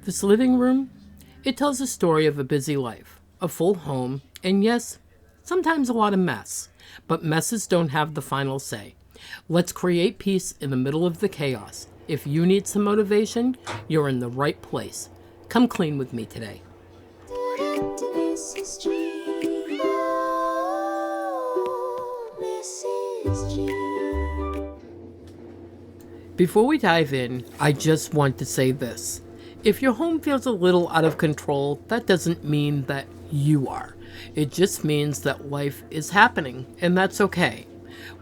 This living room, it tells a story of a busy life, a full home, and yes, sometimes a lot of mess. But messes don't have the final say. Let's create peace in the middle of the chaos. If you need some motivation, you're in the right place. Come clean with me today. Mrs. G. Oh, Mrs. G. Before we dive in, I just want to say this. If your home feels a little out of control, that doesn't mean that you are. It just means that life is happening, and that's okay.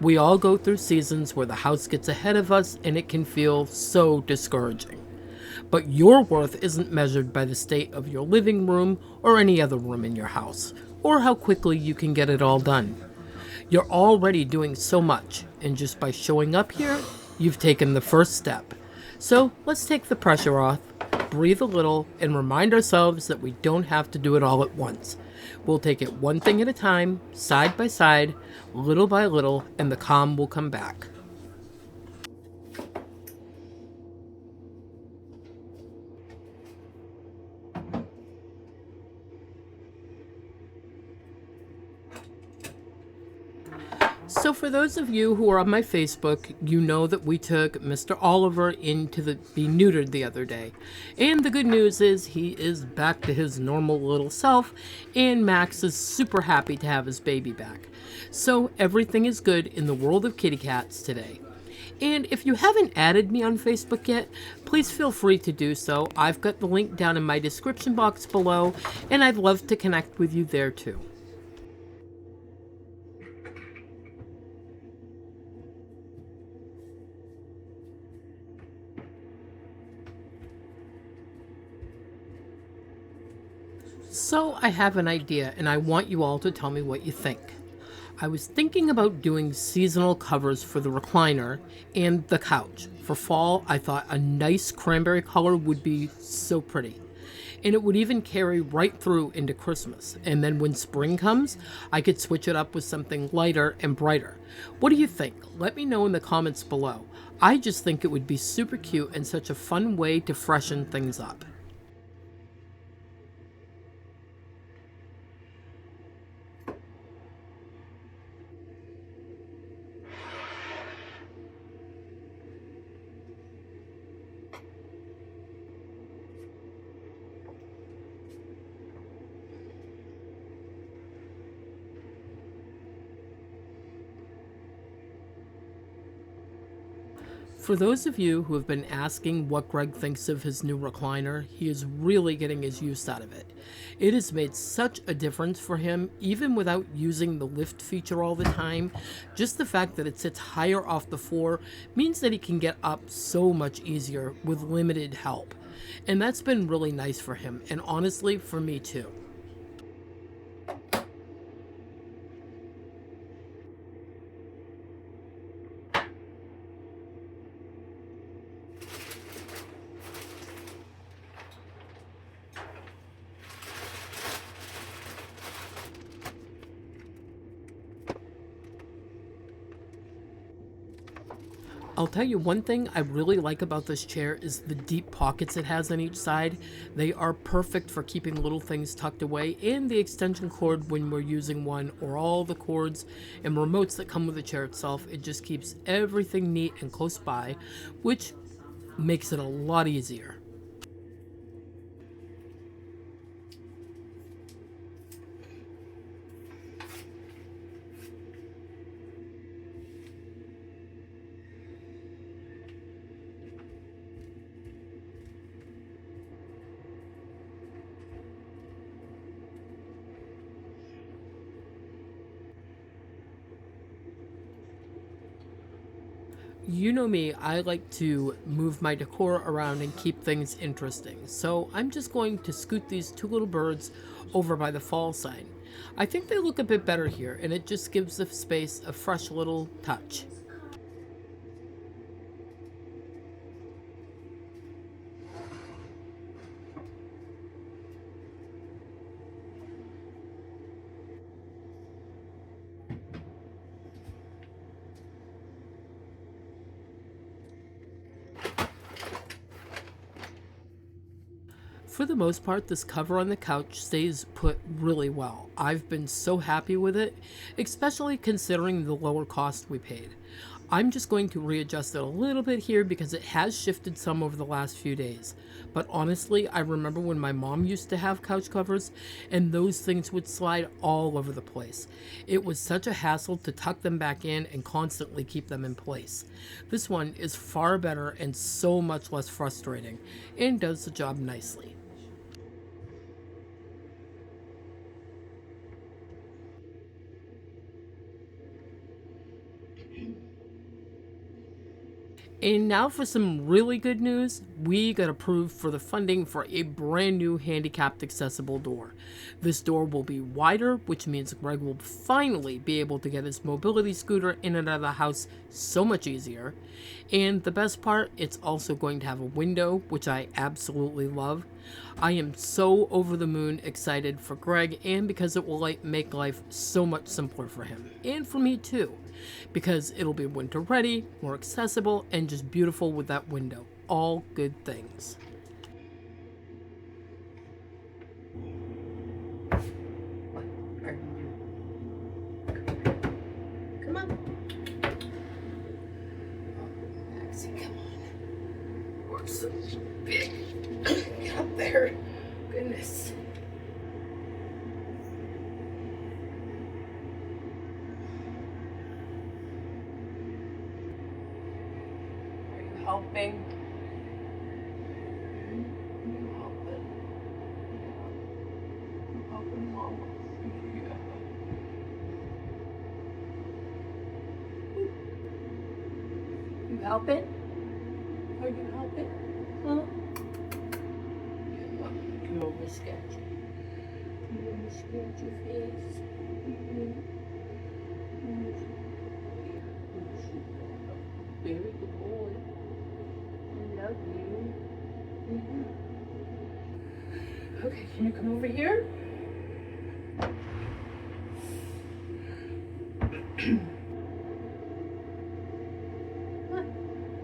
We all go through seasons where the house gets ahead of us and it can feel so discouraging. But your worth isn't measured by the state of your living room or any other room in your house, or how quickly you can get it all done. You're already doing so much, and just by showing up here, you've taken the first step. So let's take the pressure off, breathe a little, and remind ourselves that we don't have to do it all at once. We'll take it one thing at a time, side by side, little by little, and the calm will come back. So for those of you who are on my Facebook, you know that we took Mr. Oliver in to be neutered the other day. And the good news is he is back to his normal little self, and Max is super happy to have his baby back. So everything is good in the world of kitty cats today. And if you haven't added me on Facebook yet, please feel free to do so. I've got the link down in my description box below, and I'd love to connect with you there too. So I have an idea, and I want you all to tell me what you think. I was thinking about doing seasonal covers for the recliner and the couch. For fall, I thought a nice cranberry color would be so pretty. And it would even carry right through into Christmas. And then when spring comes, I could switch it up with something lighter and brighter. What do you think? Let me know in the comments below. I just think it would be super cute and such a fun way to freshen things up. For those of you who have been asking what Greg thinks of his new recliner, he is really getting his use out of it. It has made such a difference for him, even without using the lift feature all the time. Just the fact that it sits higher off the floor means that he can get up so much easier with limited help. And that's been really nice for him, and honestly, for me too. I'll tell you one thing I really like about this chair is the deep pockets it has on each side. They are perfect for keeping little things tucked away, and the extension cord when we're using one, or all the cords and remotes that come with the chair itself. It just keeps everything neat and close by, which makes it a lot easier. You know me, I like to move my decor around and keep things interesting. So I'm just going to scoot these two little birds over by the fall sign. I think they look a bit better here, and it just gives the space a fresh little touch. For the most part, this cover on the couch stays put really well. I've been so happy with it, especially considering the lower cost we paid. I'm just going to readjust it a little bit here because it has shifted some over the last few days. But honestly, I remember when my mom used to have couch covers and those things would slide all over the place. It was such a hassle to tuck them back in and constantly keep them in place. This one is far better and so much less frustrating and does the job nicely. And now for some really good news. We got approved for the funding for a brand new handicapped accessible door. This door will be wider, which means Greg will finally be able to get his mobility scooter in and out of the house so much easier. And the best part, it's also going to have a window, which I absolutely love. I am so over the moon excited for Greg, and because it will make life so much simpler for him and for me too, because it'll be winter ready, more accessible, and just beautiful with that window. All good things. Come on. Maxie, come on. We're so big. Get up there. Goodness. Are you helping? You helping? You helping Mama? Yeah. You helping? Are you helping? Huh? You almost got you. You almost got your face. Very good boy. I love you. Okay, can you come over here? Come on,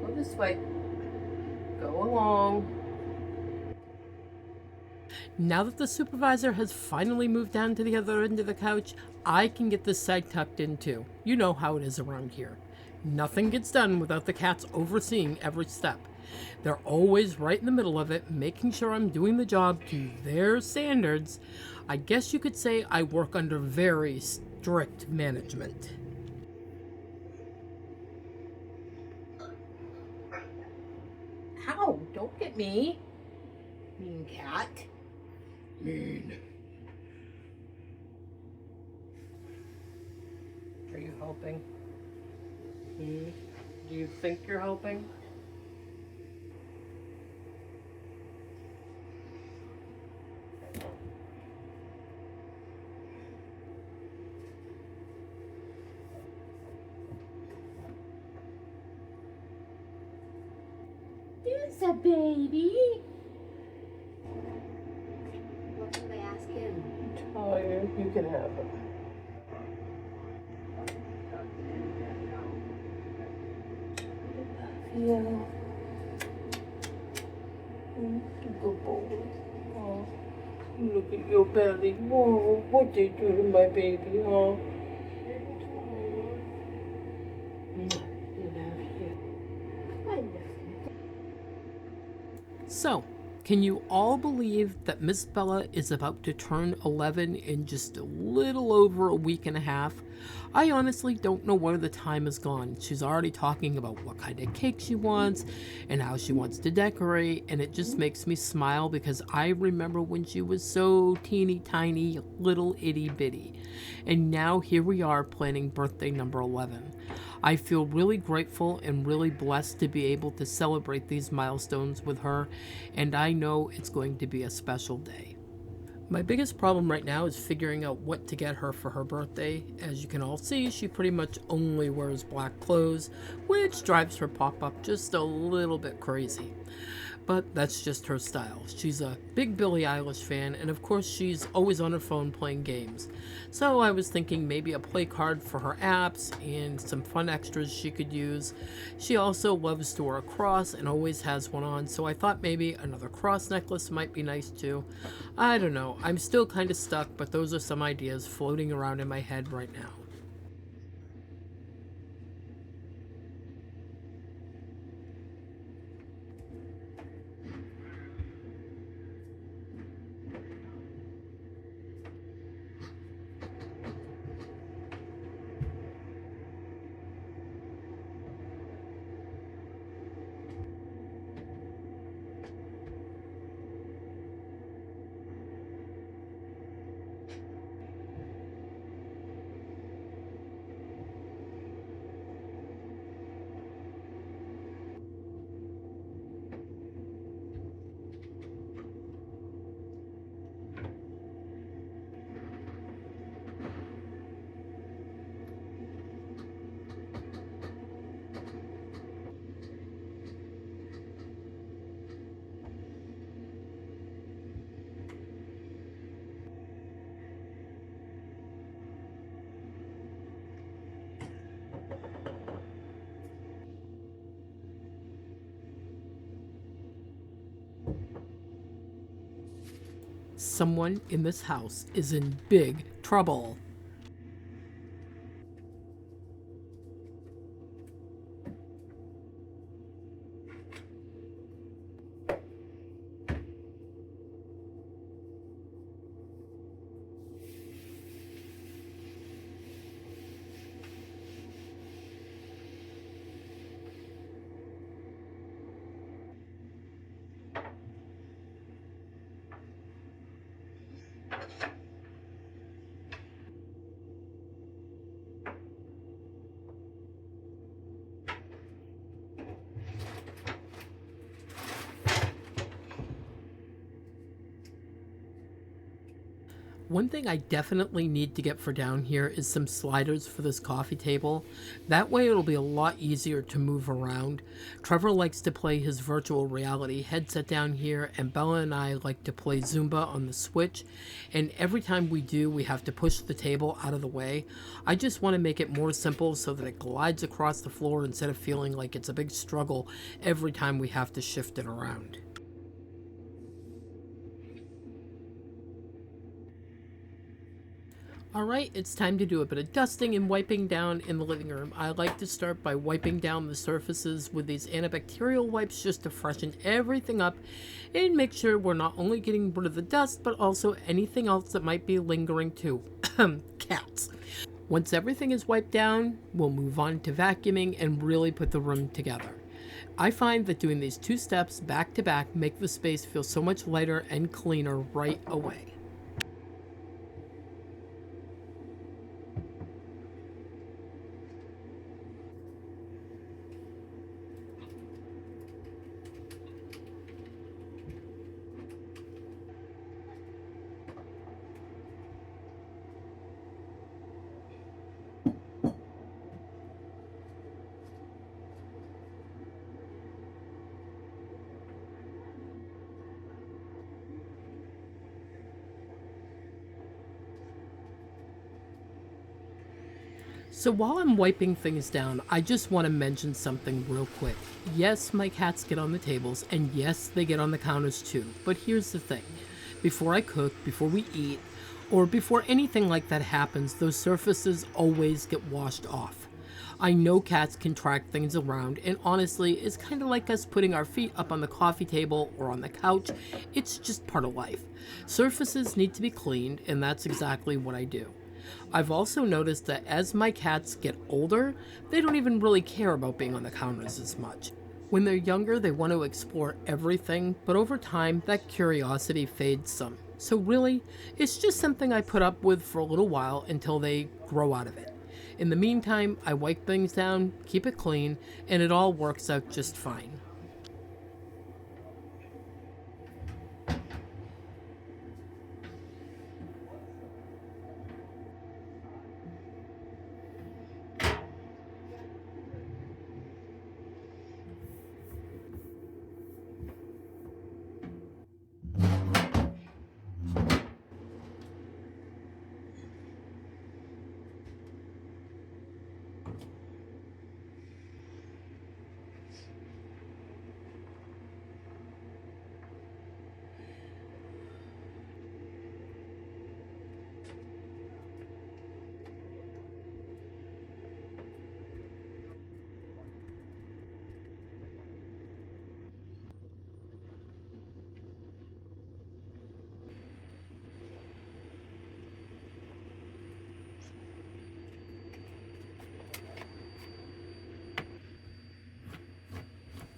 go this way. Go along. Now that the supervisor has finally moved down to the other end of the couch, I can get this side tucked in too. You know how it is around here. Nothing gets done without the cats overseeing every step. They're always right in the middle of it, making sure I'm doing the job to their standards. I guess you could say I work under very strict management. Ow, don't get me, mean cat. Mean. Are you helping? Do you think you're helping? There's a baby. What are they asking? I'm tired. You can have it. Yeah. Good boy. Oh, look at your belly. Whoa, what they do to my baby, huh? So, can you all believe that Miss Bella is about to turn 11 in just a little over a week and a half? I honestly don't know where the time has gone. She's already talking about what kind of cake she wants and how she wants to decorate, and it just makes me smile because I remember when she was so teeny tiny, little itty bitty. And now here we are planning birthday number 11. I feel really grateful and really blessed to be able to celebrate these milestones with her, and I know it's going to be a special day. My biggest problem right now is figuring out what to get her for her birthday. As you can all see, she pretty much only wears black clothes, which drives her pop-up just a little bit crazy. but that's just her style. She's a big Billie Eilish fan, and of course she's always on her phone playing games. So I was thinking maybe a play card for her apps and some fun extras she could use. She also loves to wear a cross and always has one on, so I thought maybe another cross necklace might be nice too. I don't know, I'm still kind of stuck, but those are some ideas floating around in my head right now. Someone in this house is in big trouble. One thing I definitely need to get for down here is some sliders for this coffee table. That way it'll be a lot easier to move around. Trevor likes to play his virtual reality headset down here, and Bella and I like to play Zumba on the Switch. And every time we do, we have to push the table out of the way. I just want to make it more simple so that it glides across the floor instead of feeling like it's a big struggle every time we have to shift it around. Alright, it's time to do a bit of dusting and wiping down in the living room. I like to start by wiping down the surfaces with these antibacterial wipes just to freshen everything up and make sure we're not only getting rid of the dust, but also anything else that might be lingering too. Cats. Once everything is wiped down, we'll move on to vacuuming and really put the room together. I find that doing these two steps back to back make the space feel so much lighter and cleaner right away. So while I'm wiping things down, I just want to mention something real quick. Yes, my cats get on the tables, and yes, they get on the counters too. But here's the thing. Before I cook, before we eat, or before anything like that happens, those surfaces always get washed off. I know cats can track things around, and honestly, it's kind of like us putting our feet up on the coffee table or on the couch. It's just part of life. Surfaces need to be cleaned, and that's exactly what I do. I've also noticed that as my cats get older, they don't even really care about being on the counters as much. When they're younger, they want to explore everything, but over time, that curiosity fades some. So really, it's just something I put up with for a little while until they grow out of it. In the meantime, I wipe things down, keep it clean, and it all works out just fine.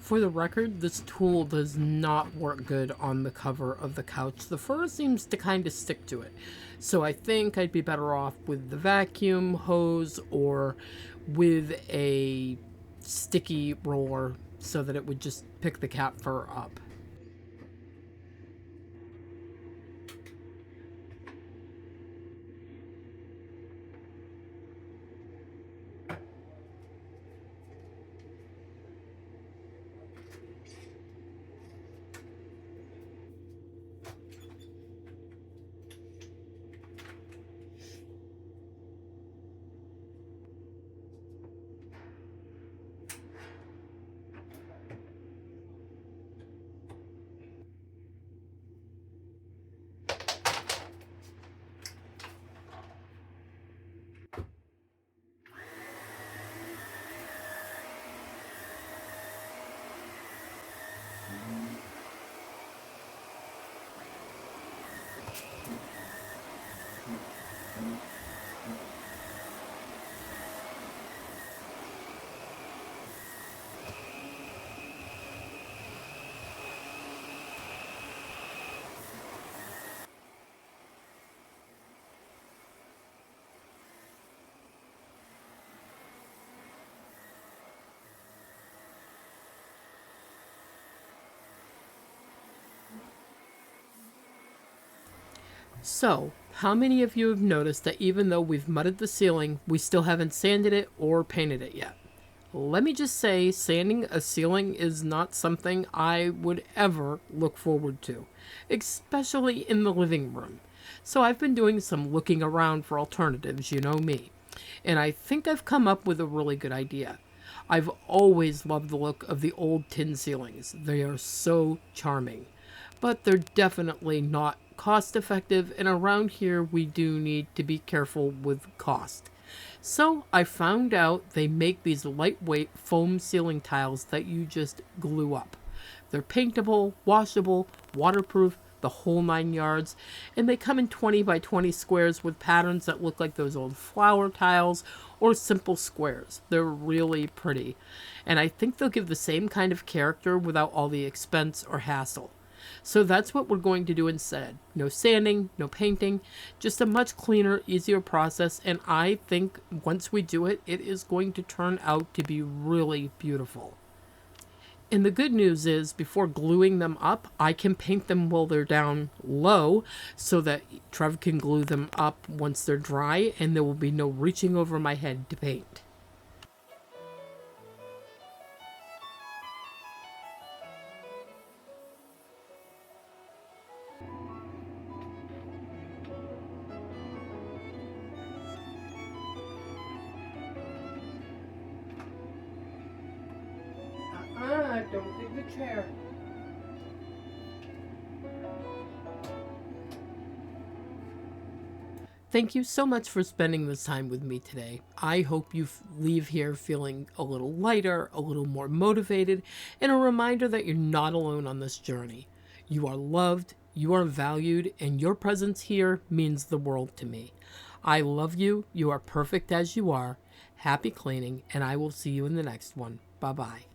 For the record, this tool does not work good on the cover of the couch. The fur seems to kind of stick to it. So I think I'd be better off with the vacuum hose or with a sticky roller so that it would just pick the cat fur up. So, how many of you have noticed that even though we've mudded the ceiling, we still haven't sanded it or painted it yet? Let me just say, sanding a ceiling is not something I would ever look forward to, especially in the living room. So I've been doing some looking around for alternatives, you know me. And I think I've come up with a really good idea. I've always loved the look of the old tin ceilings. They are so charming. But they're definitely not cost effective, and around here we do need to be careful with cost. So I found out they make these lightweight foam ceiling tiles that you just glue up. They're paintable, washable, waterproof, the whole 9 yards, and they come in 20 by 20 squares with patterns that look like those old flower tiles or simple squares. They're really pretty, and I think they'll give the same kind of character without all the expense or hassle. So that's what we're going to do instead. No sanding, no painting, just a much cleaner, easier process, and I think once we do it, it is going to turn out to be really beautiful. And the good news is, before gluing them up, I can paint them while they're down low so that Trev can glue them up once they're dry, and there will be no reaching over my head to paint. Don't dig the chair. Thank you so much for spending this time with me today. I hope you leave here feeling a little lighter, a little more motivated, and a reminder that you're not alone on this journey. You are loved, you are valued, and your presence here means the world to me. I love you. You are perfect as you are. Happy cleaning, and I will see you in the next one. Bye-bye.